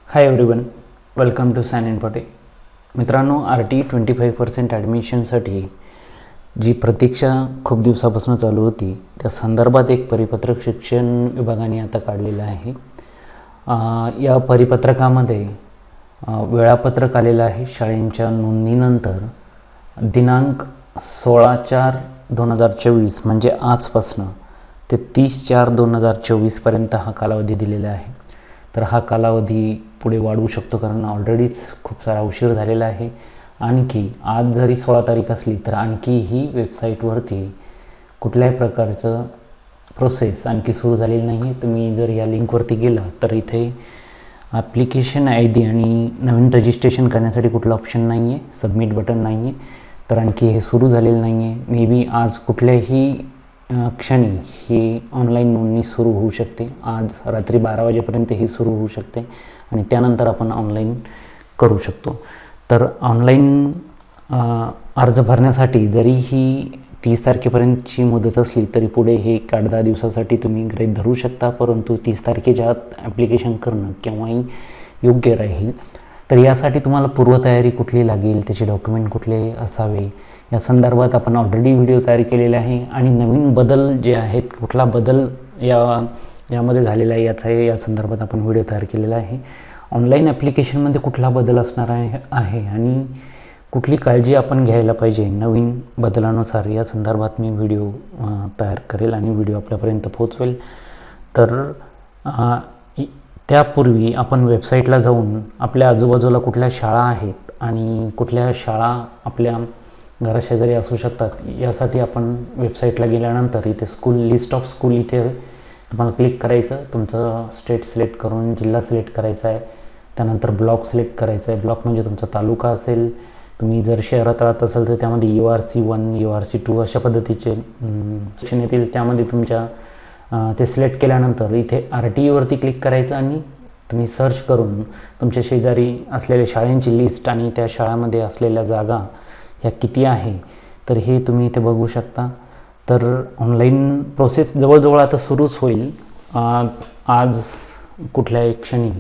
High everyone, welcome to Sign Infotech. मित्रांनो, RT25% ॲडमिशनसाठी जी प्रतीक्षा खूप दिवसापासून चालू होती त्या संदर्भात एक परिपत्रक शिक्षण विभागाने आता काढलेलं आहे. या परिपत्रकामध्ये वेळापत्रक आलेलं आहे. शाळेंच्या नोंदणीनंतर दिनांक 16/4/2024 म्हणजे आजपासनं ते 30/4/2024 पर्यंत हा कालावधी दिलेला आहे. तर हा कालावधी पुढे वाढवू शकतो, कारण ऑलरेडीच खूप सारा उशीर झालेला आहे. आणखी आज जरी 16 तारीख असली तर आणखीही वेबसाईटवरती कुठल्याही प्रकारचं प्रोसेस आणखी सुरू झालेली नाही आहे. तुम्ही जर या लिंकवरती गेला तर इथे ॲप्लिकेशन ID आणि नवीन रजिस्ट्रेशन करण्यासाठी कुठलं ऑप्शन नाही आहे, सबमिट बटन नाही आहे. तर आणखी हे सुरू झालेलं नाही आहे. मे बी आज कुठल्याही क्षणी ही ऑनलाईन नोंदणी सुरू होऊ शकते. आज रात्री 12 वाजेपर्यंत ही सुरू होऊ शकते आणि त्यानंतर आपण ऑनलाईन करू शकतो. तर ऑनलाईन अर्ज भरण्यासाठी जरी ही 30 तारखेपर्यंतची मुदत असली तरी पुढे हे 8-10 दिवसासाठी तुम्ही गृहीत धरू शकता, परंतु 30 तारखेच्या आत ॲप्लिकेशन करणं केव्हाही योग्य राहील. तर यासाठी तुम्हाला पूर्वतयारी कुठली लागेल, त्याचे डॉक्युमेंट कुठले असावे या संदर्भात आपण ऑलरेडी व्हिडिओ तयार केलेला आहे. आणि नवीन बदल जे आहेत, कुठला बदल यामध्ये झालेला आहे या संदर्भात आपण व्हिडिओ तयार केलेला आहे. ऑनलाईन ॲप्लिकेशनमध्ये कुठला बदल असणार आहे आणि कुठली काळजी आपण घ्यायला पाहिजे नवीन बदलानुसार या संदर्भात मी व्हिडिओ तयार करेल आणि व्हिडिओ आपल्यापर्यंत पोहोचवेल. तर त्यापूर्वी आपण वेबसाईटला जाऊन आपल्या आजूबाजूला कुठल्या शाळा आहेत आणि कुठल्या शाळा आपल्या घराशेजारी असू शकतात यासाठी आपण वेबसाईटला गेल्यानंतर इथे लिस्ट ऑफ स्कूल इथे तुम्हाला क्लिक करायचं. तुमचं स्टेट सिलेक्ट करून जिल्हा सिलेक्ट करायचा आहे. त्यानंतर ब्लॉक सिलेक्ट करायचा आहे. ब्लॉक म्हणजे तुमचा तालुका असेल. तुम्ही जर शहरात राहत असाल तर त्यामध्ये URC1 URC2 अशा पद्धतीचे सेक्शन येतील. त्यामध्ये तुमच्या ते सिलेक्ट केल्यानंतर इथे RTवरती क्लिक करायचं आणि तुम्ही सर्च करून तुमच्या शेजारी असलेल्या शाळांची लिस्ट आणि त्या शाळामध्ये असलेल्या जागा ह्या किती आहे तर हे तुम्ही इथे बघू शकता. तर ऑनलाईन प्रोसेस जवळजवळ आता सुरूच होईल. आज कुठल्याही क्षणी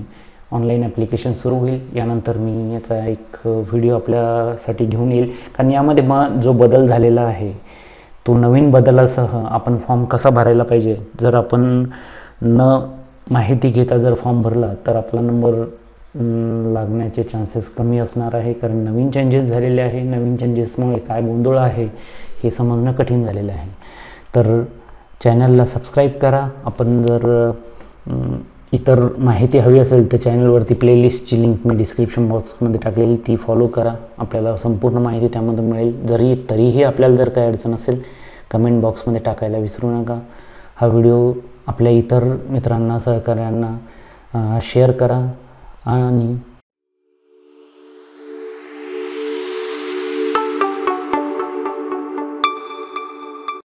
ऑनलाईन ॲप्लिकेशन सुरू होईल. यानंतर मी याचा एक व्हिडिओ आपल्यासाठी घेऊन येईल, कारण यामध्ये जो बदल झालेला आहे तो नवीन बदलासह आपण फॉर्म कसा भरायला पाहिजे. जर आपण माहिती घेता जर फॉर्म भरला तर आपला नंबर लागण्याचे चान्सेस कमी असणार आहे, कारण नवीन चेंजेस झालेले आहे. नवीन चेंजेसमुळे काय गोंधळ आहे हे समजणं कठीण झालेलं आहे. तर चॅनलला सबस्क्राईब करा. आपण जर इतर माहिती हवी असेल तर चॅनलवरती प्लेलिस्टची लिंक मी डिस्क्रिप्शन बॉक्समध्ये टाकलेली, ती फॉलो करा. आपल्याला संपूर्ण माहिती त्यामध्ये मिळेल. तरीही आपल्याला जर काही अडचण असेल कमेंट बॉक्समध्ये टाकायला विसरू नका. हा व्हिडिओ आपल्या इतर मित्रांना सहकाऱ्यांना शेअर करा आणि